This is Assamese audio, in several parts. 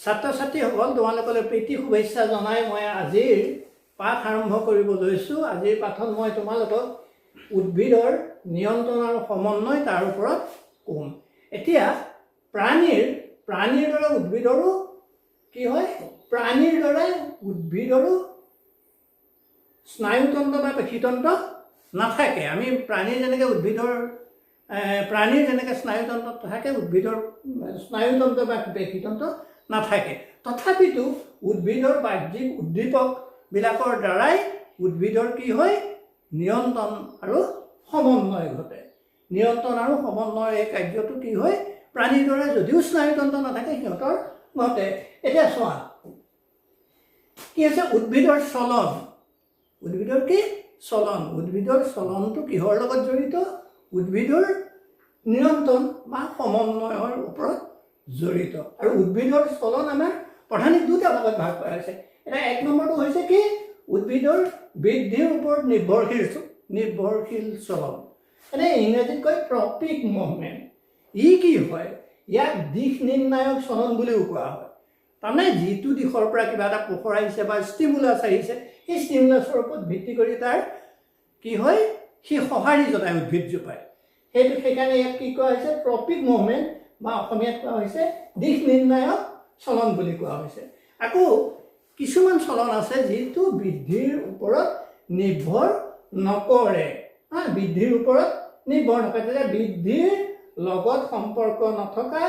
ছাত্ৰ ছাত্ৰীসকল তোমালোকলৈ প্ৰীতি শুভেচ্ছা জনাই মই আজিৰ পাঠ আৰম্ভ কৰিব লৈছোঁ। আজিৰ পাঠত মই তোমালোকক উদ্ভিদৰ নিয়ন্ত্ৰণ আৰু সমন্বয় তাৰ ওপৰত ক'ম। এতিয়া প্ৰাণীৰ দৰে উদ্ভিদৰো কি হয়, প্ৰাণীৰ দৰে উদ্ভিদৰো স্নায়ুতন্ত্ৰ বা পেশীতন্ত্ৰ নাথাকে। আমি প্ৰাণীৰ যেনেকৈ স্নায়ুতন্ত্ৰ থাকে, উদ্ভিদৰ স্নায়ুতন্ত্ৰ বা পেশীতন্ত্ৰ নাথাকে। তথাপিতো উদ্ভিদৰ বাহ্যিক উদ্দীপকবিলাকৰ দ্বাৰাই উদ্ভিদৰ কি হয়, নিয়ন্ত্ৰণ আৰু সমন্বয় ঘটে। নিয়ন্ত্ৰণ আৰু সমন্বয়ৰ এই কাৰ্যটো কি হয়, প্ৰাণীৰ দৰে যদিও স্নায়ুতন্ত্ৰ নাথাকে সিহঁতৰ ঘটে। এতিয়া চোৱা কি হৈছে, উদ্ভিদৰ চলন। উদ্ভিদৰ কি চলন? উদ্ভিদৰ চলনটো কিহৰ লগত জড়িত? উদ্ভিদৰ নিয়ন্ত্ৰণ বা সমন্বয়ৰ ওপৰত জড়িত। আৰু উদ্ভিদৰ চলন আমাৰ প্ৰধানিক দুটা ভাগত ভাগ কৰা হৈছে। এটা এক নম্বৰটো হৈছে কি, উদ্ভিদৰ বৃদ্ধিৰ ওপৰত নিৰ্ভৰশীল চলন। এনে ইংৰাজীত কয় ট্ৰপিক মুভমেণ্ট। ই কি হয়, ইয়াক দিশ নিৰ্ণায়ক চলন বুলিও কোৱা হয়। তাৰমানে যিটো দিশৰ পৰা কিবা এটা পোহৰ আহিছে বা ষ্টিমুলাছ আহিছে, সেই ষ্টিমুলাছৰ ওপৰত ভিত্তি কৰি তাৰ কি হয়, সি সঁহাৰি জনায় উদ্ভিদজোপাই। সেইকাৰণে ইয়াক কি কোৱা হৈছে, ট্ৰপিক মুভমেণ্ট বা অসমীয়াত কোৱা হৈছে দিশ নিৰ্ণায়ক চলন বুলি কোৱা হৈছে। আকৌ কিছুমান চলন আছে যিটো বৃদ্ধিৰ ওপৰত নিৰ্ভৰ নকৰে। বৃদ্ধিৰ ওপৰত নিৰ্ভৰ নকৰে। তেতিয়া বৃদ্ধিৰ লগত সম্পৰ্ক নথকা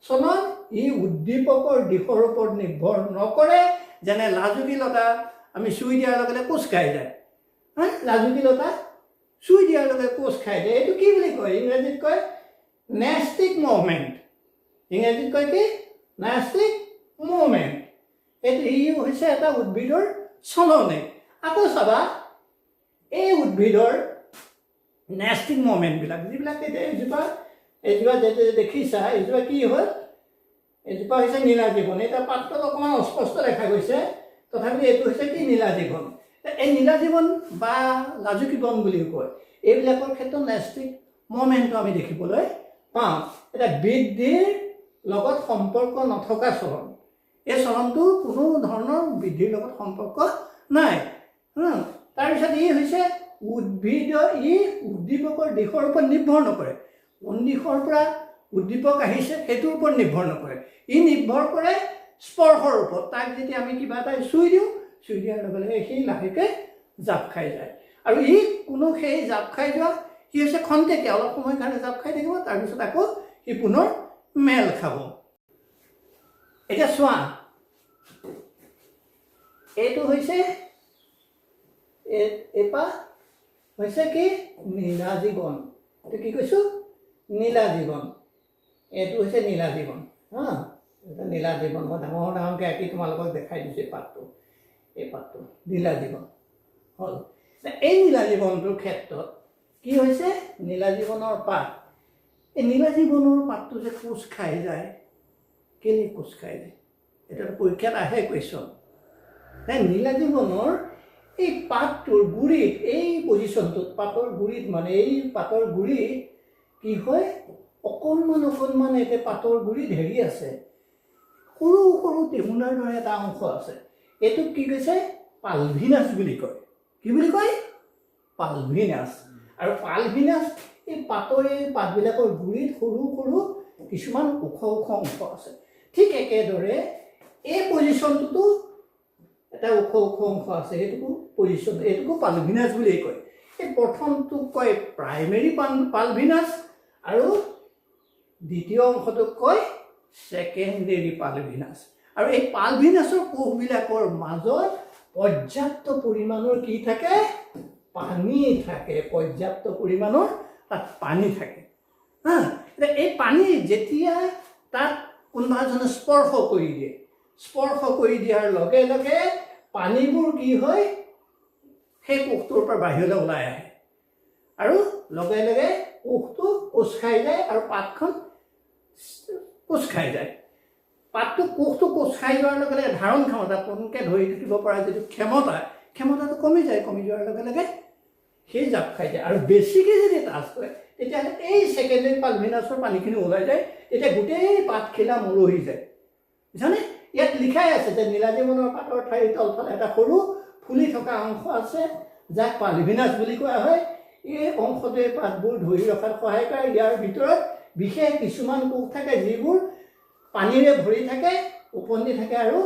চলন, ই উদ্দীপকৰ দিশৰ ওপৰত নিৰ্ভৰ নকৰে। যেনে লাজুকীলতা আমি চুই দিয়াৰ লগে লগে কোচ খাই যায়। লাজুকীলতা চুই দিয়াৰ লগে কোচ খাই যায়। এইটো কি বুলি কয়? ইংৰাজীত কয় নেষ্টিক মুভমেণ্ট। ইংৰাজীত কয় কি, নেষ্টিক মুভমেণ্ট। এইটো ই হৈছে এটা উদ্ভিদৰ চলনে। আকৌ চাবা, এই উদ্ভিদৰ নেষ্টিক মুভমেণ্টবিলাক যিবিলাক এতিয়া এজোপা দেখিছা, এজোপা কি হ'ল, এজোপা হৈছে নীলাজীৱন। এতিয়া পাতটোত অকণমান অস্পষ্ট দেখা গৈছে, তথাপি এইটো হৈছে কি, নীলাজীৱন। এই নীলাজীৱন বা লাজুকী বন বুলিও কয়। এইবিলাকৰ ক্ষেত্ৰত নেষ্টিক মুভমেণ্টটো আমি দেখিবলৈ পাওঁ। এতিয়া বৃদ্ধিৰ লগত সম্পৰ্ক নথকা চলন, এই চলনটো কোনো ধৰণৰ বৃদ্ধিৰ লগত সম্পৰ্ক নাই। তাৰপিছত ই হৈছে উদ্দীপকৰ দিশৰ ওপৰত নিৰ্ভৰ নকৰে। কোন দিশৰ পৰা উদ্দীপক আহিছে সেইটোৰ ওপৰত নিৰ্ভৰ নকৰে। ই নিৰ্ভৰ কৰে স্পৰ্শৰ ওপৰত। তাক যেতিয়া আমি কিবা এটা চুই দিওঁ, চুই দিয়াৰ লগে লগে সি লাহেকৈ জাপ খাই যায়। আৰু সেই জাপ খাই যোৱা সি হৈছে খন্তেকীয়া, অলপ সময়ৰ কাৰণে জাপ খাই থাকিব, তাৰপিছত আকৌ সি পুনৰ মেল খাব। এতিয়া চোৱা, এইটো হৈছে হৈছে কি, নীলাজীৱন। এইটো কি কৈছোঁ, নীলাজীৱন। এইটো হৈছে নীলাজীৱন। এটা নীলাজীৱন মই ডাঙৰকৈ আঁকি তোমালোকক দেখাই দিছোঁ। এই পাতটো নীলাজীৱন হ'ল। এই নীলাজীৱনটোৰ ক্ষেত্ৰত কি হৈছে, নীলাজীৱনৰ পাত, এই নীলাজীৱনৰ পাতটো যে কোচ খাই যায়, কেলৈ কোচ খাই যায়, এটা পৰীক্ষাত আহে কুৱেশ্যন। নীলাজীৱনৰ এই পাতটোৰ গুৰিত, এই পজিশ্যনটোত, পাতৰ গুৰিত, মানে এই পাতৰ গুৰিত কি হয়, অকণমান এতিয়া পাতৰ গুৰিত হেৰি আছে, সৰু সৰু টেমুনাৰ দৰে এটা অংশ আছে। এইটোক কি কৈছে, পালভিনাছ বুলি কয়। কি বুলি কয়, পালভিনাছ। আৰু পালভিনাছ, এই পাতবিলাকৰ গুৰিত সৰু সৰু কিছুমান ওখ অংশ আছে। ঠিক একেদৰে এই পজিশ্যনটোতো এটা ওখ অংশ আছে, এইটোকো পালভিনাছ বুলিয়েই কয়। এই প্ৰথমটোক কয় প্ৰাইমেৰী পালভিনাছ আৰু দ্বিতীয় অংশটোক কয় ছেকেণ্ডেৰী পালভিনাছ। আৰু এই পালভিনাছৰ কোষবিলাকৰ মাজত পৰ্যাপ্ত পৰিমাণৰ কি থাকে, পানী থাকে। পৰ্যাপ্ত পৰিমাণৰ তাত পানী থাকে। এতিয়া এই পানী যেতিয়া তাত কোনোবা এজনে স্পৰ্শ কৰি দিয়ে, স্পৰ্শ কৰি দিয়াৰ লগে লগে পানীবোৰ কি হয়, সেই কোষটোৰ পৰা বাহিৰলৈ ওলাই আহে আৰু লগে লগে কোষটো কোচ খাই যায় আৰু পাতখন কোচ খাই যায়। কোষটো কোচ খাই যোৱাৰ লগে লগে ধাৰণ ক্ষমতা, পোনকৈ ধৰি থাকিব পৰা যিটো ক্ষমতাটো কমি যায়। কমি যোৱাৰ লগে লগে সেই জাপ খাই যায়। আৰু বেছিকৈ যদি টাচ কৰে, তেতিয়াহ'লে এই ছেকেণ্ডেৰী পালভিনাছৰ পানীখিনি ওলাই যায়। তেতিয়া গোটেই পাতখিলা মৰহি যায়, বুজিছানে? ইয়াত লিখাই আছে যে নীলাজীবনৰ পাতৰ ঠাইৰ তলফালে এটা সৰু ফুলি থকা অংশ আছে যাক পালভিনাছ বুলি কোৱা হয়। এই অংশটোৱে পাতবোৰ ধৰি ৰখাত সহায় কৰে। ইয়াৰ ভিতৰত বিশেষ কিছুমান কোষ থাকে যিবোৰ পানীৰে ভৰি থাকে, ওপন্দি থাকে আৰু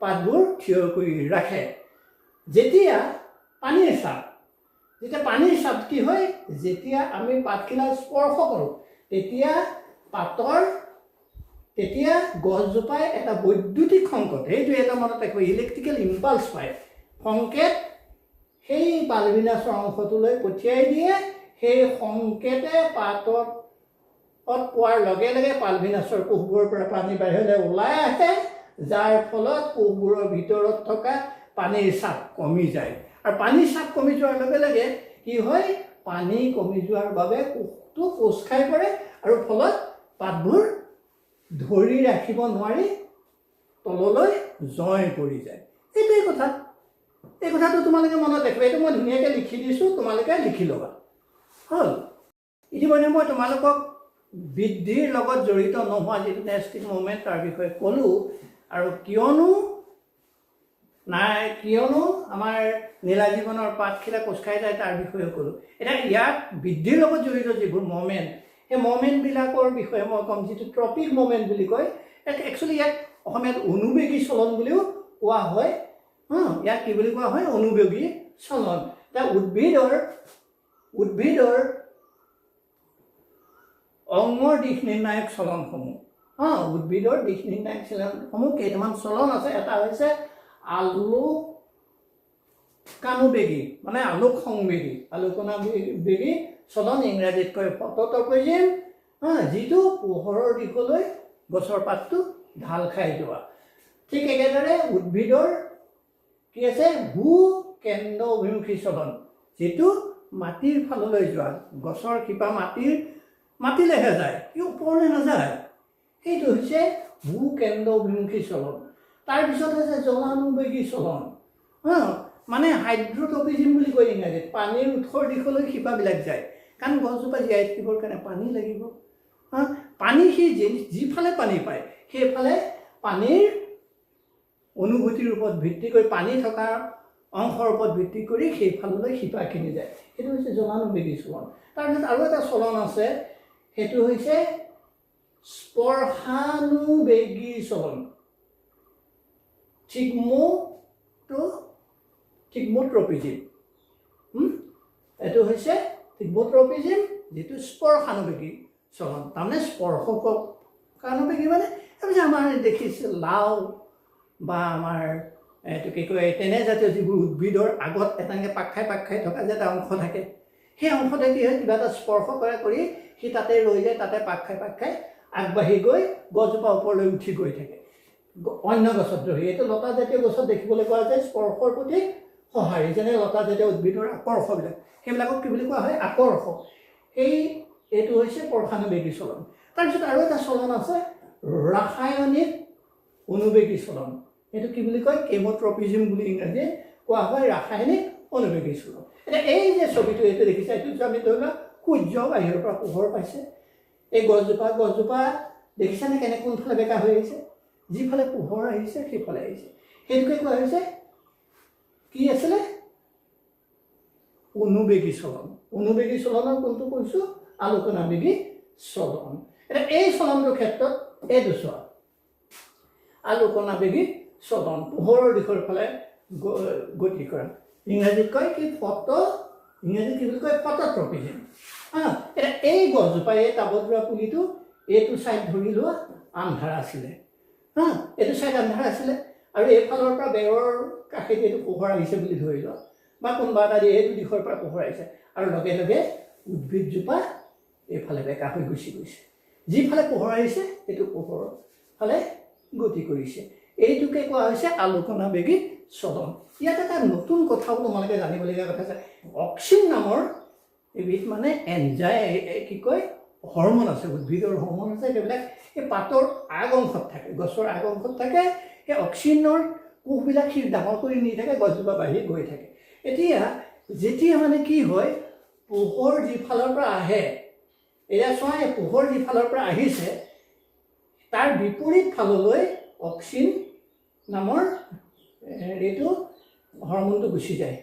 পাতবোৰ থিয় কৰি ৰাখে। যেতিয়া পানীৰ চাপ কি হয়, যেতিয়া আমি পাতখিলা স্পৰ্শ কৰোঁ তেতিয়া গছজোপাই এটা বৈদ্যুতিক সংকেত, সেইটো এটা মনত ৰাখিব, ইলেক্ট্ৰিকেল ইম্পালছ পায়, সংকেত সেই পালভিনাছৰ অংশটোলৈ পঠিয়াই দিয়ে। সেই সংকেতে পাতত পোৱাৰ লগে লগে পালভিনাছৰ কোষবোৰৰ পৰা পানী বাহিৰলৈ ওলাই আহে, যাৰ ফলত কোষবোৰৰ ভিতৰত থকা পানীৰ চাপ কমি যায়। আৰু পানীৰ চাপ কমি যোৱাৰ লগে লগে কি হয়, পানী কমি যোৱাৰ বাবে কোষটো কোচ খাই পৰে আৰু ফলত পাতবোৰ ধৰি ৰাখিব নোৱাৰি তললৈ জয় পৰি যায়। এইটোৱেই কথা। এই কথাটো তোমালোকে মনত ৰাখিবা। এইটো মই ধুনীয়াকৈ লিখি দিছোঁ, তোমালোকে লিখি ল'বা। হ'ল। ইতিমধ্যে মই তোমালোকক বৃদ্ধিৰ লগত জড়িত নোহোৱা যিটো নেষ্টিং মুভমেণ্ট তাৰ বিষয়ে ক'লোঁ, আৰু কিয়নো আমাৰ নীলাজীবনৰ পাতখিলা কোচ খাই যায় তাৰ বিষয়ে ক'লোঁ। এতিয়া ইয়াত বৃদ্ধিৰ লগত জড়িত যিবোৰ মুভমেণ্ট, সেই মুভমেণ্টবিলাকৰ বিষয়ে মই ক'ম, যিটো ট্ৰপিক মুভমেণ্ট বুলি কয়। একচুৱেলি ইয়াক অসমীয়াত অনুবেগী চলন বুলিও কোৱা হয়। ইয়াক কি বুলি কোৱা হয়, অনুবেগী চলন। এতিয়া উদ্ভিদৰ অংগৰ দিশ নিৰ্ণায়ক চলনসমূহ, উদ্ভিদৰ দিশ নিৰ্ণায়ক চলনসমূহ কেইটামান চলন আছে। এটা হৈছে আলোকানুবেগী, মানে আলোক সংবেগী চলন, ইংৰাজীত কয় ফটোট্ৰপিজম, যিটো পোহৰৰ দিশলৈ গছৰ পাতটো ঢাল খাই যোৱা। ঠিক একেদৰে উদ্ভিদৰ কি আছে, ভূ কেন্দ্ৰ অভিমুখী চলন, যিটো মাটিৰ ফাললৈ যোৱা, গছৰ শিপা মাটিলেহে যায়, ই ওপৰলৈ নাযায়, সেইটো হৈছে ভূ কেন্দ্ৰ অভিমুখী চলন। তাৰপিছত হৈছে জলানুবেগী চলন, মানে হাইড্ৰট্ৰপিজম বুলি কয় ইংৰাজীত, পানীৰ উৎসৰ দিশলৈ শিপাবিলাক যায়, কাৰণ গছজোপা জীয়াই থাকিবৰ কাৰণে পানী লাগিব। পানী সি যিফালে পানী পায় সেইফালে পানীৰ অনুভূতিৰ ওপৰত ভিত্তি কৰি, পানী থকা অংশৰ ওপৰত ভিত্তি কৰি সেইফাললৈ শিপাখিনি যায়, সেইটো হৈছে জলানুবেগী চলন। তাৰপিছত আৰু এটা চলন আছে, সেইটো হৈছে স্পৰ্শানুবেগী চলন, থিগমোট্ৰপিজম। এইটো হৈছে থিগমোট্ৰপিজম, যিটো স্পৰ্শানুবেগী চলন, তাৰমানে স্পৰ্শকানুবেগী, মানে এইবোৰ আমাৰ দেখিছে লাও বা আমাৰ এইটো কি কয়, তেনেজাতীয় যিবোৰ উদ্ভিদৰ আগত এনেকৈ পাক খাই থকা যে এটা অংশ থাকে, সেই অংশতে কি হয়, কিবা এটা স্পৰ্শ কৰি সি তাতে ৰৈ যায়, তাতে পাক খাই আগবাঢ়ি গৈ গছজোপা ওপৰলৈ উঠি গৈ থাকে অন্য গছত ধৰি। এইটো লতা জাতীয় গছত দেখিবলৈ পোৱা যায় স্পৰ্শৰ প্ৰতি সঁহাৰি, যেনে লতা জাতীয় উদ্ভিদৰ আকৰ্ষবিলাক, সেইবিলাকক কি বুলি কোৱা হয়, আকৰ্ষ। এইটো হৈছে স্পৰ্শানুবেগী চলন। তাৰপিছত আৰু এটা চলন আছে ৰাসায়নিক অনুবেগী চলন, এইটো কি বুলি কয়, কেমোট্ৰপিজম বুলি ইংৰাজীত কোৱা হয়, ৰাসায়নিক অনুবেগী চলন। এতিয়া এই যে ছবিটো এইটো দেখিছা, এইটো আমি ধৰি লোৱা সূৰ্য বাহিৰৰ পৰা পোহৰ পাইছে, এই গছজোপা দেখিছানে কেনে কোনফালে বেকা হৈ আহিছে, যিফালে পোহৰ আহিছে সেইফালে আহিছে, সেইটোকে কোৱা হৈছে কি আছিলে, অনুবেগী চলন। অনুবেগী চলনৰ কোনটো কৈছোঁ, আলোকনাবেগী চলন। এতিয়া এই চলনটোৰ ক্ষেত্ৰত এইটো চোৱা, আলোকনাবেগী চলন, পোহৰৰ দিশৰ ফালে গতি কৰা, ইংৰাজীত কয় কি, ইংৰাজীত কি বুলি কয়, ফটোট্ৰপিজম। এতিয়া এই গছজোপা, এই টাবত ৰোৱা পুলিটো এইটো ছাইড ধৰি লোৱা আন্ধাৰ আছিলে, এইটো ছাইড আন্ধাৰ আছিলে, আৰু এইফালৰ পৰা বেৰৰ কাষেদি এইটো পোহৰ আহিছে বুলি ধৰি লোৱা, বা কোনোবা এটা এইটো দিশৰ পৰা পোহৰ আহিছে, আৰু লগে লগে উদ্ভিদজোপা এইফালে বেকা হৈ গৈছে, যিফালে পোহৰ আহিছে সেইটো পোহৰৰ ফালে গতি কৰিছে। এইটোকে কোৱা হৈছে আলোকনাবেগী চলন। ইয়াত এটা নতুন কথাও তোমালোকে জানিবলগীয়া কথা আছে, অক্সিন নামৰ এবিধ মানে কি কয়, হৰমন আছে, উদ্ভিদৰ হৰমন আছে, সেইবিলাক এই পাতৰ আগ অংশত থাকে, গছৰ আগ অংশত থাকে। সেই অক্সিনৰ কোষবিলাক সি ডাঙৰ কৰি নি থাকে, গছজোপা বাঢ়ি গৈ থাকে। যেতিয়া মানে কি হয়, পোহৰ যিফালৰ পৰা আহে, এতিয়া চোৱা, এই পোহৰ যিফালৰ পৰা আহিছে তাৰ বিপৰীত ফাললৈ অক্সিন নামৰ এইটো হৰম'নটো গুচি যায়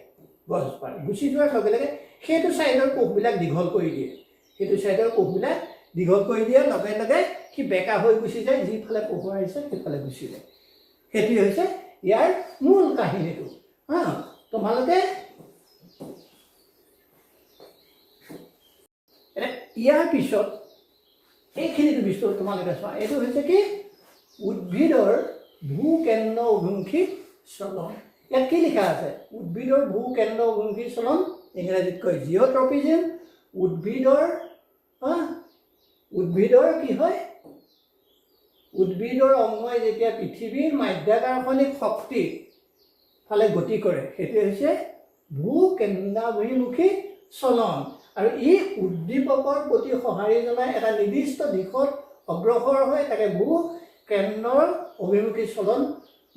গছজোপাৰ। গুচি যোৱাৰ লগে লগে সেইটো ছাইডৰ কোষবিলাক দীঘল কৰি দিয়ে, সেইটো ছাইডৰ কোষবিলাক দীঘল কৰি দিয়াৰ লগে লগে সি বেকা হৈ গুচি যায়, যিফালে পোহৰ আহিছে সেইফালে গুচি যায়। সেইটোৱে হৈছে ইয়াৰ মূল কাহিনীটো। তোমালোকে ইয়াৰ পিছত এইখিনিটো বিস্তৰ তোমালোকে চোৱা। এইটো হৈছে কি উদ্ভিদৰ ভূকেন্দ্ৰ অভিমুখী চলন। ইয়াত কি লিখা আছে? উদ্ভিদৰ ভূকেন্দ্ৰ অভিমুখী চলন, ইংৰাজীত কয় জিঅ'ট্ৰপিজম। উদ্ভিদৰ কি হয়? উদ্ভিদৰ অংগই যেতিয়া পৃথিৱীৰ মাধ্যাকৰ্ষণিক শক্তিৰ ফালে গতি কৰে সেইটো হৈছে ভূকেন্দ্ৰাভিমুখী চলন। আৰু ই উদ্দীপকৰ প্ৰতি সঁহাৰি জনাই এটা নিৰ্দিষ্ট দিশত অগ্ৰসৰ হৈ তাকে ভূকেন্দ্ৰৰ অভিমুখী চলন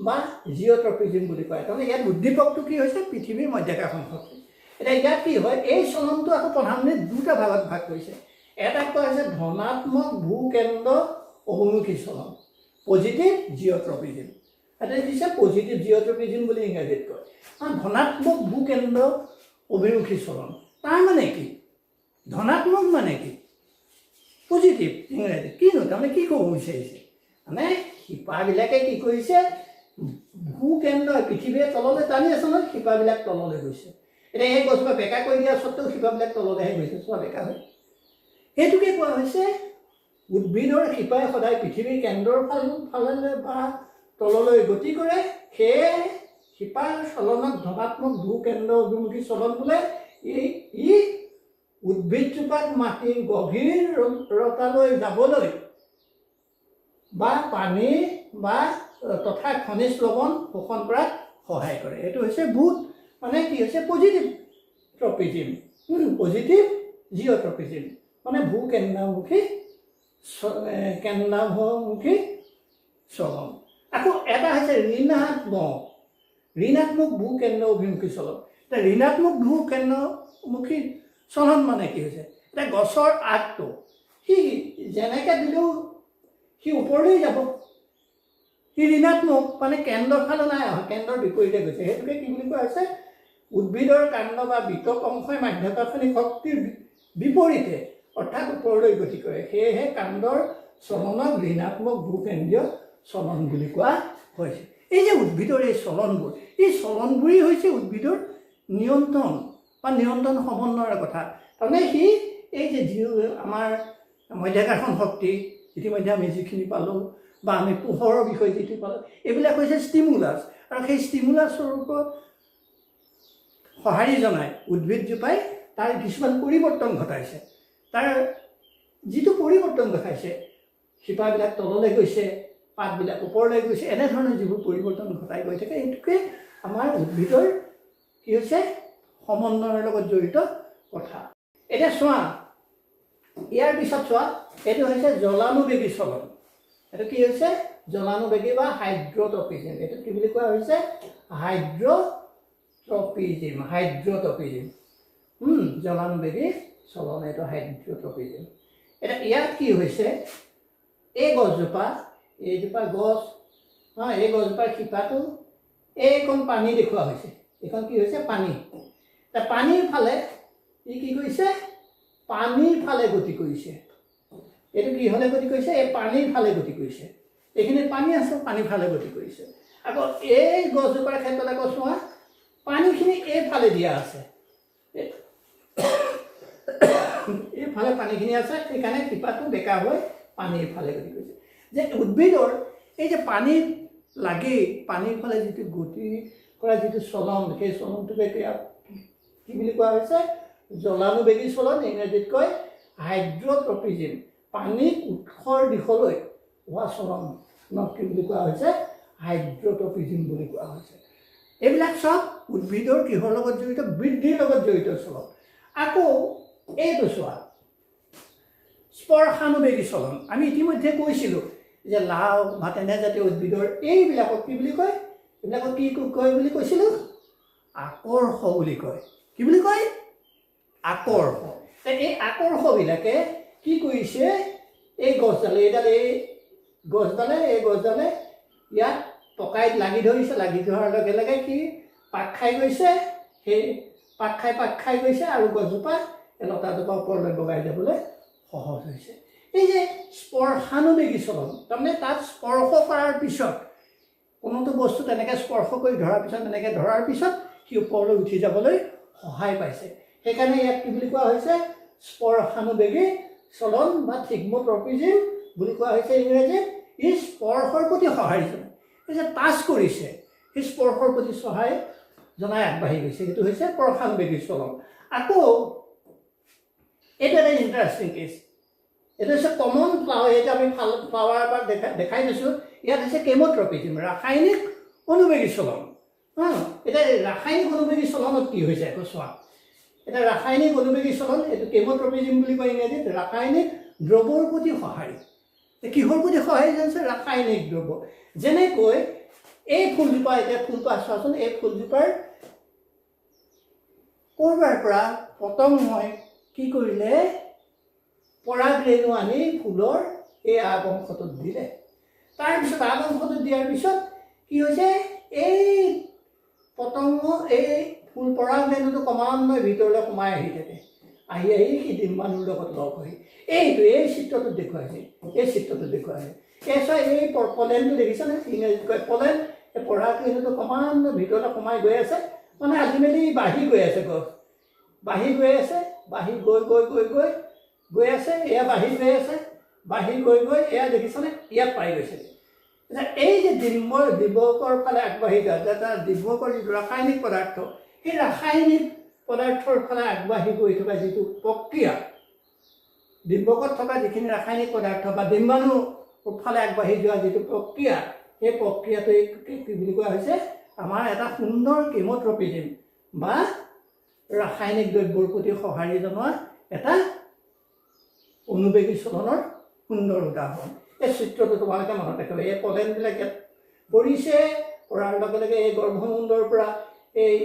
বা জিঅ'ট্ৰপিজম বুলি কয়। তাৰমানে ইয়াত উদ্দীপকটো কি হৈছে? পৃথিৱীৰ মাধ্যাকৰ্ষণ শক্তি। এতিয়া ইয়াত কি হয়? এই চলনটো আকৌ প্ৰধানকৈ দুটা ভাগত ভাগ কৰিছে। এটা কোৱা হৈছে ধনাত্মক ভূকেন্দ্ৰ অভিমুখী চলন, পজিটিভ জিঅ'ট্ৰপিজম। এটা দিছে পজিটিভ জিঅ'ট্ৰপিজম বুলি ইংৰাজীত কয়। ধনাত্মক ভূকেন্দ্ৰ অভিমুখী চলন তাৰমানে কি? ধনাত্মক মানে কি? পজিটিভ ইংৰাজীত কিনো? তাৰমানে কি ক'ব বিচাৰিছে? মানে শিপাবিলাকে কি কৰিছে? ভূকেন্দ্ৰ পৃথিৱীয়ে তললৈ টানি আছে নহয়, শিপাবিলাক তললৈ গৈছে। এতিয়া এই গছজোপা বেকা কৰি দিয়া স্বত্তেও শিপাবিলাক তললৈহে গৈছে, চোৱা বেকা হয়। সেইটোকে কোৱা হৈছে উদ্ভিদৰ শিপাই সদায় পৃথিৱীৰ কেন্দ্ৰৰ ফালে বা তললৈ গতি কৰে, সেয়ে শিপাৰ চলনক ধনাত্মক ভূকেন্দ্ৰ অভিমুখী চলন বোলে। ই উদ্ভিদজোপাত মাটিৰ গভীৰতালৈ যাবলৈ বা পানী বা তথা খনিজ লৱণ শোষণ কৰাত সহায় কৰে। এইটো হৈছে মানে কি হৈছে? পজিটিভ ট্ৰপিজম, পজিটিভ জিঅ'ট্ৰপিজম, মানে ভূকেন্দ্ৰাভিমুখী চলন। আকৌ এটা হৈছে ঋণাত্মক ভূকেন্দ্ৰ অভিমুখী চলন। এতিয়া ঋণাত্মক ভূকেন্দ্ৰমুখী চলন মানে কি হৈছে? এতিয়া গছৰ আগটো সি যেনেকৈ দিলেও সি ওপৰলৈ যাব, সি ঋণাত্মক, মানে কেন্দ্ৰৰ ফালে নাই অহা, কেন্দ্ৰৰ বিপৰীতে গৈছে। সেইটোকে কি বুলি কোৱা হৈছে? উদ্ভিদৰ কাণ্ড বা বিতক অংশই মাধ্যাকৰ্ষণিক শক্তিৰ বিপৰীতে অৰ্থাৎ ওপৰলৈ গতি কৰে, সেয়েহে কাণ্ডৰ চলনক ঋণাত্মক ভূকেন্দ্ৰীয় চলন বুলি কোৱা হৈছে। এই যে উদ্ভিদৰ এই চলনবোৰ, এই চলনবোৰেই হৈছে উদ্ভিদৰ নিয়ন্ত্ৰণ বা নিয়ন্ত্ৰণ সমন্বয়ৰ কথা। তাৰমানে সি এই যে আমাৰ মাধ্যাকৰ্ষণ শক্তি ইতিমধ্যে আমি যিখিনি পালোঁ, বা আমি পোহৰৰ বিষয়ে যিটো পালোঁ, এইবিলাক হৈছে ষ্টিমুলাছ। আৰু সেই ষ্টিমুলাছৰ ওপৰত সঁহাৰি জনাই উদ্ভিদজোপাই তাৰ কিছুমান পৰিৱৰ্তন ঘটাইছে। তাৰ যিটো পৰিৱৰ্তন দেখাইছে, শিপাবিলাক তললৈ গৈছে, পাতবিলাক ওপৰলৈ গৈছে, এনেধৰণৰ যিবোৰ পৰিৱৰ্তন ঘটাই গৈ থাকে, এইটোকে আমাৰ উদ্ভিদৰ কি হৈছে? সমন্বয়ৰ লগত জড়িত কথা। এতিয়া চোৱা, ইয়াৰ পিছত চোৱা, এইটো হৈছে জলানুবেগী চলন। এইটো কি হৈছে? জলানুবেগী বা হাইড্ৰট্ৰপিজম। এইটো কি বুলি কোৱা হৈছে? হাইড্ৰট্ৰপিজম। জলানুবেগী চলন, এইটো হাইড্ৰট্ৰপিজম। এতিয়া ইয়াত কি হৈছে? এই গছজোপা, এইজোপা গছ, এই গছজোপাৰ শিপাটো এইকণ পানী দেখুওৱা হৈছে। এইখন কি হৈছে? পানী। এতিয়া পানীৰ ফালে ই কি কৰিছে? পানীৰ ফালে গতি কৰিছে। এইটো কিহলে গতি কৰিছে? এই পানীৰ ফালে গতি কৰিছে। এইখিনিত পানী আছে, পানীৰ ফালে গতি কৰিছে। আকৌ এই গছজোপাৰ ক্ষেত্ৰত আকৌ চোৱা, পানীখিনি এইফালে দিয়া আছে, এইফালে পানীখিনি আছে, সেইকাৰণে শিপাটো বেকা হৈ পানীৰ ফালে গতি কৰিছে। যে উদ্ভিদৰ এই যে পানীত লাগি পানীৰ ফালে যিটো গতি কৰা যিটো চলন, সেই চলনটোকে কি বুলি কোৱা হৈছে? জলানুবেগী চলন, ইংৰাজীত কয় হাইড্ৰট্ৰপিজম। পানীক উৎসৰ দিশলৈ হোৱা চলনক কি বুলি কোৱা হৈছে? হাইড্ৰট্ৰপিজম বুলি কোৱা হৈছে। এইবিলাক চব উদ্ভিদৰ কিহৰ লগত জড়িত? বৃদ্ধিৰ লগত জড়িত চলন। আকৌ এইটো চোৱা, স্পৰ্শানুবেগী চলন। আমি ইতিমধ্যে কৈছিলোঁ যে লাও বা তেনেজাতীয় উদ্ভিদৰ এইবিলাকক কি বুলি কয়? এইবিলাকক কি কয় বুলি কৈছিলোঁ? আকৰ্ষ বুলি কয়। কি বুলি কয়? আকৰ্ষ। এই আকৰ্ষবিলাকে কি কৰিছে? এই গছডালে এই গছডালে ইয়াত পকাইত লাগি ধৰিছে, লাগি ধৰাৰ লগে লগে কি পাক খাই গৈছে, সেই পাক খাই গৈছে আৰু গছজোপা এই লতাজোপা ওপৰলৈ বগাই যাবলৈ সহজ হৈছে। এই যে স্পৰ্শানুবেগী চলন, তাৰমানে তাত স্পৰ্শ কৰাৰ পিছত কোনোটো বস্তু তেনেকৈ স্পৰ্শ কৰি ধৰাৰ পিছত, এনেকৈ ধৰাৰ পিছত সি ওপৰলৈ উঠি যাবলৈ সহায় পাইছে। সেইকাৰণে ইয়াক কি বুলি কোৱা হৈছে? স্পৰ্শানুবেগী চলন বা থিগম'ট্ৰপিজিম বুলি কোৱা হৈছে ইংৰাজীত। ই স্পৰ্শৰ প্ৰতি সঁহাৰি জনায়। এই যে টাচ কৰিছে, সেই স্পৰ্শৰ প্ৰতি সহায় জনাই আগবাঢ়ি গৈছে, সেইটো হৈছে স্পৰ্শানুবেগী চলন। আকৌ এইটো এটা ইণ্টাৰেষ্টিং কেছ। এইটো হৈছে কমন ফ্লাৱাৰ, এইটো আমি ফ্লাৱাৰ এবাৰ দেখাই দিছোঁ। ইয়াত হৈছে কেম'ট্ৰপিজিম, ৰাসায়নিক অনুবেগী চলন। এতিয়া ৰাসায়নিক অনুবেগী চলনত কি হৈছে আকৌ চোৱা। এটা ৰাসায়নিক অনুবেগী চলন, এইটো কেম'ট্ৰপিজিম বুলি কয় ইংৰাজীত। ৰাসায়নিক দ্ৰব্যৰ প্ৰতি সঁহাৰি। কিহৰ প্ৰতি সঁহাৰি জানিছে? ৰাসায়নিক দ্ৰব্য। যেনেকৈ এই ফুলজোপা, এতিয়া ফুলপাহ চোৱাচোন, এই ফুলজোপাৰ ক'ৰবাৰ পৰা পতংগই কি কৰিলে? পৰাগ ৰেণু আনি ফুলৰ এই আগ অংশটোত দিলে। তাৰপিছত আগ অংশটোত দিয়াৰ পিছত কি হৈছে? এই পতংগ এই ফুল পৰাগ ৰেণুটো ক্ৰমান্বয়ে ভিতৰলৈ সোমাই আহি থাকে, আহি সি ডিম্বাণুৰ লগত লগ হৈ এই চিত্ৰটোত দেখুৱাইছে, এই চিত্ৰটোত দেখুৱাইছে। এই চোৱা, এই পলেনটো দেখিছেনে? ইংৰাজীত কয় পলেন। এই পৰাগ ৰেণুটো ক্ৰমান্বয়ে ভিতৰলৈ সোমাই গৈ আছে, মানে আল্টিমেটলি বাঢ়ি গৈ আছে, গছ বাঢ়ি গৈ আছে, বাঢ়ি গৈ আছে, এয়া বাঢ়ি গৈ আছে, বাঢ়ি গৈ এয়া দেখিছেনে? ইয়াত পাই গৈছে। এই যে দিৱকৰ ফালে আগবাঢ়ি যোৱা, এটা দিৱকৰ যিটো ৰাসায়নিক পদাৰ্থ, সেই ৰাসায়নিক পদাৰ্থৰ ফালে আগবাঢ়ি গৈ থকা যিটো প্ৰক্ৰিয়া, ডিম্বকত থকা যিখিনি ৰাসায়নিক পদাৰ্থ বা ডিম্বাণুৰ ফালে আগবাঢ়ি যোৱা যিটো প্ৰক্ৰিয়া, সেই প্ৰক্ৰিয়াটোৱে কি বুলি কোৱা হৈছে? আমাৰ এটা সুন্দৰ কেম'ট্ৰপিজিম বা ৰাসায়নিক দ্ৰব্যৰ প্ৰতি সঁহাৰি জনোৱা এটা অনুবেগী চলনৰ সুন্দৰ উদাহৰণ। এই চিত্ৰটো তোমালোকে মনত ৰাখিবা। এই পলেনবিলাক ইয়াত পৰিছে, পৰাৰ লগে লগে এই গৰ্ভমুণ্ডৰ পৰা এই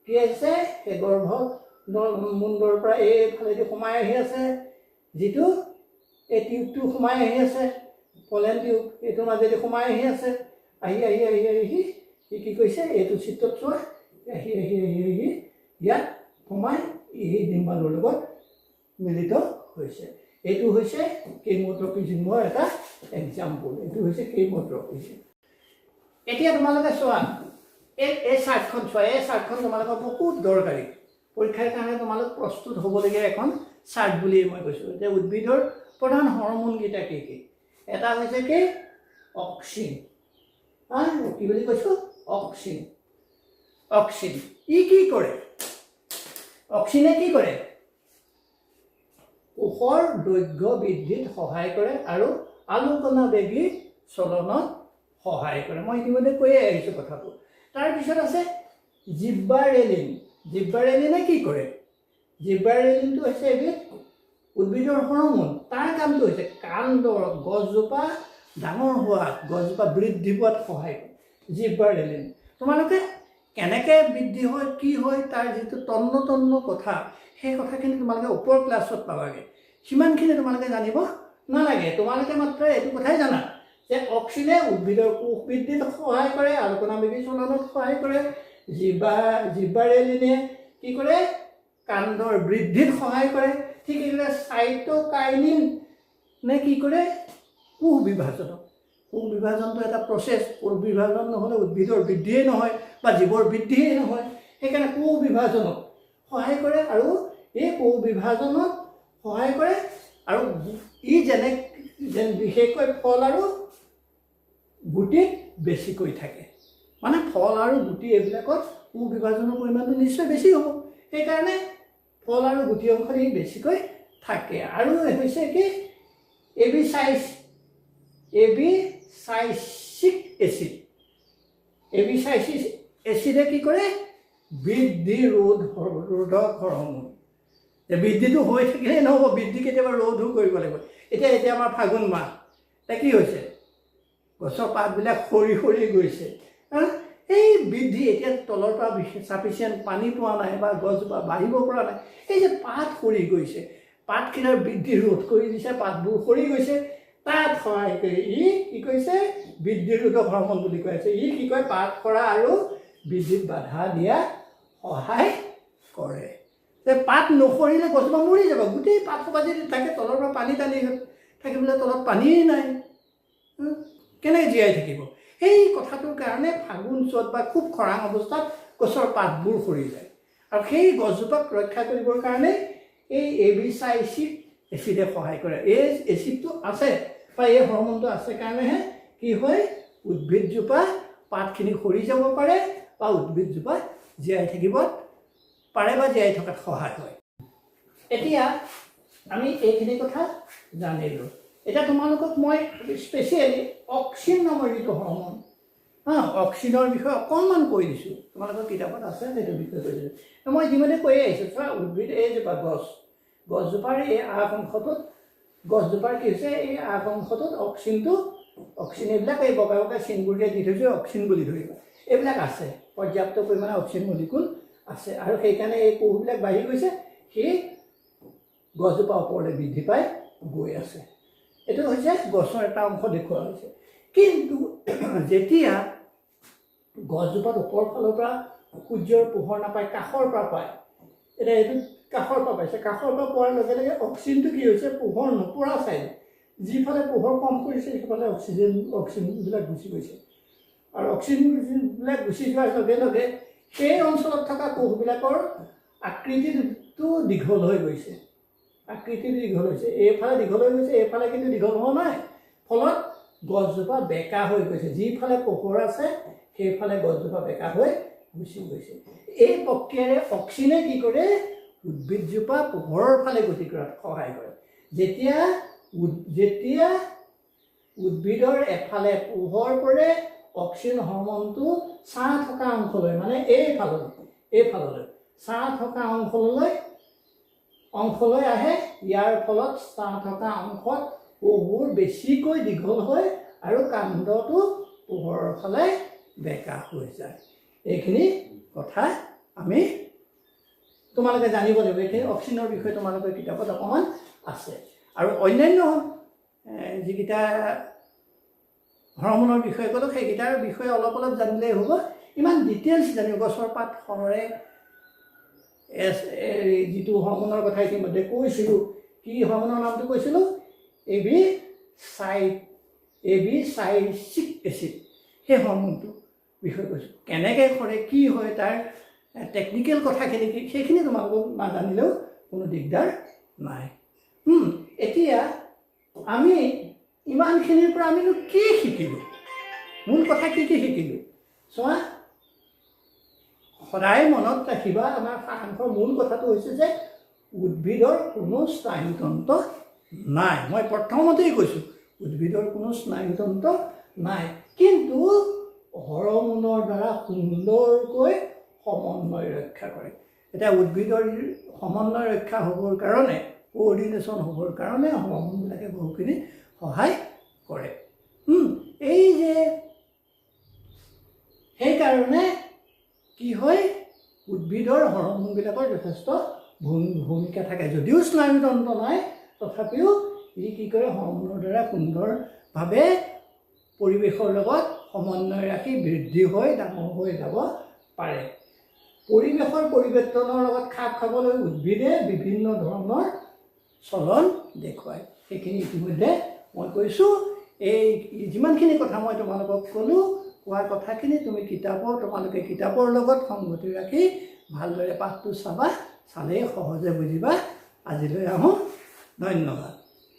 কি আহিছে? এই গৰ্ভমুণ্ডৰ পৰা এইফালেদি সোমাই আহি আছে, যিটো এই টিউবটো সোমাই আহি আছে, পলেন টিউব, এইটোৰ মাজেদি সোমাই আহি আছে, আহি সি কি কৰিছে? এইটো চিত্ৰত চোৱা, আহি ইয়াত সোমাই এই ডিম্বাণুৰ লগত মিলিত হৈছে। এইটো হৈছে কেম'ট্ৰপিজিমৰ এটা এক্সাম্পল। এইটো হৈছে কেম'ট্ৰপিজিম। এতিয়া তোমালোকে চোৱা, এই চাৰ্টখন চোৱা। এই চাৰ্টখন তোমালোকৰ বহুত দৰকাৰী, পৰীক্ষাৰ কাৰণে তোমালোক প্ৰস্তুত হ'বলগীয়া এখন চাৰ্ট বুলিয়েই মই কৈছোঁ। এতিয়া উদ্ভিদৰ প্ৰধান হৰম'নকেইটা কি কি? এটা হৈছে কি? অক্সিন। কি বুলি কৈছোঁ? অক্সিন। অক্সিন ই কি কৰে? অক্সিনে কি কৰে? কোষৰ দৈৰ্ঘ্য বৃদ্ধিত সহায় কৰে আৰু আলোকনাবেগী চলনত সহায় কৰে। মই ইতিমধ্যে কৈয়ে আহিছোঁ কথাটো। তাৰপিছত আছে জিব্বাৰেলিন। জিব্বাৰেলিনে কি কৰে? জিব্বাৰেলিনটো হৈছে এবিধ উদ্ভিদৰ হৰম'ন। তাৰ কামটো হৈছে কাণ্ডৰ গছজোপা ডাঙৰ হোৱাত, গছজোপা বৃদ্ধি পোৱাত সহায় কৰে জিব্বাৰেলিন। তোমালোকে কেনেকৈ বৃদ্ধি হয়, কি হয়, তাৰ যিটো তন্ন কথা, সেই কথাখিনি তোমালোকে ওপৰ ক্লাছত পাবাগৈ। সিমানখিনি তোমালোকে জানিব নালাগে। তোমালোকে মাত্ৰ এইটো কথাই জানা যে অক্সিনে উদ্ভিদৰ কোষ বৃদ্ধিত সহায় কৰে, আলোকনাবেগী চলনত সহায় কৰে। জিব্বাৰেলিনে কি কৰে? কাণ্ডৰ বৃদ্ধিত সহায় কৰে। ঠিক এইদৰে চাইটোকাইনিনে কি কৰে? কোষ বিভাজনত। কোষ বিভাজনটো এটা প্ৰচেছ। কোষ বিভাজন নহ'লে উদ্ভিদৰ বৃদ্ধিয়েই নহয় বা জীৱৰ বৃদ্ধিয়েই নহয়। সেইকাৰণে কোষ বিভাজনত সহায় কৰে, আৰু এই কোষ বিভাজনত সহায় কৰে, আৰু ই বিশেষকৈ ফল আৰু গুটিত বেছিকৈ থাকে। মানে ফল আৰু গুটি এইবিলাকত কোষ বিভাজনৰ পৰিমাণটো নিশ্চয় বেছি হ'ব। সেইকাৰণে ফল আৰু গুটি অংশত ই বেছিকৈ থাকে। আৰু হৈছে কি? এবিচাইচিক এচিড। এবিচাইচিক এচিডে কি কৰে? বৃদ্ধি ৰোধক হৰম'ন। বৃদ্ধিটো হৈ থাকিলেই নহ'ব, বৃদ্ধি কেতিয়াবা ৰোধো কৰিব লাগিব। এতিয়া আমাৰ ফাগুন মাহ, এতিয়া কি হৈছে? গছৰ পাতবিলাক সৰি গৈছে। এই বৃদ্ধি, এতিয়া তলৰ পৰা চাফিচিয়েণ্ট পানী পোৱা নাই বা গছজোপা বাঢ়িব পৰা নাই। এই যে পাত সৰি গৈছে, পাতখিলাৰ বৃদ্ধি ৰোধ কৰি দিছে, পাতবোৰ সৰি গৈছে, তাত সহায় কৰি ই কি কৰিছে? বৃদ্ধি ৰোধক হৰমন বুলি কৈ আছে। ই কি কয় পাত কৰা আৰু বৃদ্ধিত বাধা দিয়া সহায় কৰে। যে পাত নসৰিলে গছজোপা মৰি যাব, গোটেই পাত সোপা যদি থাকে তলৰ পৰা পানী টানি থাকিবলৈ তলত পানীয়ে নাই, কেনেকৈ জীয়াই থাকিব? সেই কথাটোৰ কাৰণে ফাগুন চ'ত বা খুব খৰাং অৱস্থাত গছৰ পাতবোৰ সৰি যায়। আৰু সেই গছজোপাক ৰক্ষা কৰিবৰ কাৰণে এই এবিচাইচিক এচিডে সহায় কৰে। এই এচিডটো আছে বা এই হৰমনটো আছে কাৰণেহে কি হয় উদ্ভিদজোপা পাতখিনি সৰি যাব পাৰে বা উদ্ভিদজোপা জীয়াই থাকিব পাৰে বা জীয়াই থকাত সহায় হয়। এতিয়া আমি এইখিনি কথা জানিলোঁ। এতিয়া তোমালোকক মই স্পেচিয়েলি অক্সিন নামৰ যিটো হৰমন, অক্সিনৰ বিষয়ে অকণমান কৈ দিছোঁ। তোমালোকৰ কিতাপত আছে সেইটো বিষয়ে কৈ দিছোঁ। মই ইতিমধ্যে কৈয়ে আহিছোঁ। চোৱা, উদ্ভিদ এইজোপা গছজোপাৰ এই আগ অংশটোত গছজোপাৰ কি হৈছে, এই আগ অংশটোত অক্সিন এইবিলাক এই বগা বগা চিনবোৰ দি থৈছোঁ, অক্সিন বুলি ধৰিবা। এইবিলাক আছে, পৰ্যাপ্ত পৰিমাণে অক্সিন মলিকুল আছে। আৰু সেইকাৰণে এই কোষবিলাক বাঢ়ি গৈছে, সেই গছজোপা ওপৰলৈ বৃদ্ধি পাই গৈ আছে। এইটো হৈছে গছৰ এটা অংশ দেখুওৱা হৈছে। কিন্তু যেতিয়া গছজোপাত ওপৰ ফালৰ পৰা সূৰ্যৰ পোহৰ নাপায়, কাষৰ পৰা পায়, এতিয়া এইটো কাষৰ পৰা পাইছে, কাষৰ পৰা পোৱাৰ লগে লগে অক্সিজেনটো কি হৈছে পোহৰ নপৰা চাইড, যিফালে পোহৰ কম কৰিছে সেইফালে অক্সিজেনবিলাক গুচি গৈছে। আৰু অক্সিজেনবিলাক গুচি যোৱাৰ লগে লগে সেই অঞ্চলত থকা কোষবিলাকৰ আকৃতিটো দীঘল হৈ গৈছে। আকৃতিটো দীঘল হৈছে, এইফালে দীঘল হৈ গৈছে, এইফালে কিন্তু দীঘল হোৱা নাই। ফলত গছজোপা বেকা হৈ গৈছে, যিফালে পোহৰ আছে সেইফালে গছজোপা বেকা হৈ গুচি গৈছে। এই প্ৰক্ৰিয়াৰে অক্সিজেনে কি কৰে উদ্ভিদজোপা পোহৰৰ ফালে গতি কৰাত সহায় কৰে। যেতিয়া উদ্ভিদৰ এফালে পোহৰ পৰে, অক্সিজেন হৰমনটো ছাঁ থকা অংশলৈ, মানে এইফাললৈ ছাঁ থকা অংশলৈ আহে। ইয়াৰ ফলত ছাঁ থকা অংশত কোষবোৰ বেছিকৈ দীঘল হয় আৰু কাণ্ডটো পোহৰৰ ফালে বেকা হৈ যায়। এইখিনি কথা আমি তোমালোকে জানিব লাগিব। এইখিনি অক্সিজেনৰ বিষয়ে তোমালোকৰ কিতাপত অকণমান আছে। আৰু অন্যান্য যিকেইটা হৰমনৰ বিষয়ে ক'লোঁ সেইকেইটাৰ বিষয়ে অলপ অলপ জানিলেই হ'ব। ইমান ডিটেইলছ জানিব, গছৰ পাত সৰে যিটো হৰমনৰ কথা ইতিমধ্যে কৈছিলোঁ, কি হৰমনৰ নামটো কৈছিলোঁ এবিচাইচিক এচিড, সেই হৰমনটো বিষয়ে কৈছোঁ। কেনেকৈ কৰে, কি হয়, তাৰ টেকনিকেল কথাখিনি কি, সেইখিনি তোমালোকক নাজানিলেও কোনো দিগদাৰ নাই। এতিয়া আমি ইমানখিনিৰ পৰা আমিনো কি শিকিলোঁ, মূল কথা কি শিকিলোঁ চোৱা। সদায় মনত ৰাখিবা, আমাৰ সাৰাংশৰ মূল কথাটো হৈছে যে উদ্ভিদৰ কোনো স্নায়ুতন্ত্ৰ নাই। মই প্ৰথমতেই কৈছোঁ উদ্ভিদৰ কোনো স্নায়ুতন্ত্ৰ নাই, কিন্তু হৰমনৰ দ্বাৰা সুন্দৰকৈ সমন্বয় ৰক্ষা কৰে। এতিয়া উদ্ভিদৰ সমন্বয় ৰক্ষা হ'বৰ কাৰণে, কোঅৰ্ডিনেশ্যন হ'বৰ কাৰণে হৰমনবিলাকে বহুখিনি সহায় কৰে। এই যে সেইকাৰণে কি হয় উদ্ভিদৰ হৰমনবিলাকৰ যথেষ্ট ভূমিকা থাকে। যদিও স্নায়ুতন্ত্ৰ নাই, তথাপিও ই কি কৰে হৰমনৰ দ্বাৰা সুন্দৰভাৱে পৰিৱেশৰ লগত সমন্বয় ৰাখি বৃদ্ধি হৈ ডাঙৰ হৈ যাব পাৰে। পৰিৱেশৰ পৰিৱৰ্তনৰ লগত খাপ খাবলৈ উদ্ভিদে বিভিন্ন ধৰণৰ চলন দেখুৱায়। সেইখিনি ইতিমধ্যে মই কৈছোঁ। এই যিমানখিনি কথা মই তোমালোকক ক'লোঁ, কোৱা কথাখিনি তোমালোকে কিতাপৰ লগত সংগতি ৰাখি ভালদৰে পাঠটো চাবা, চালেই সহজে বুজিবা। আজিলৈ আহোঁ, ধন্যবাদ।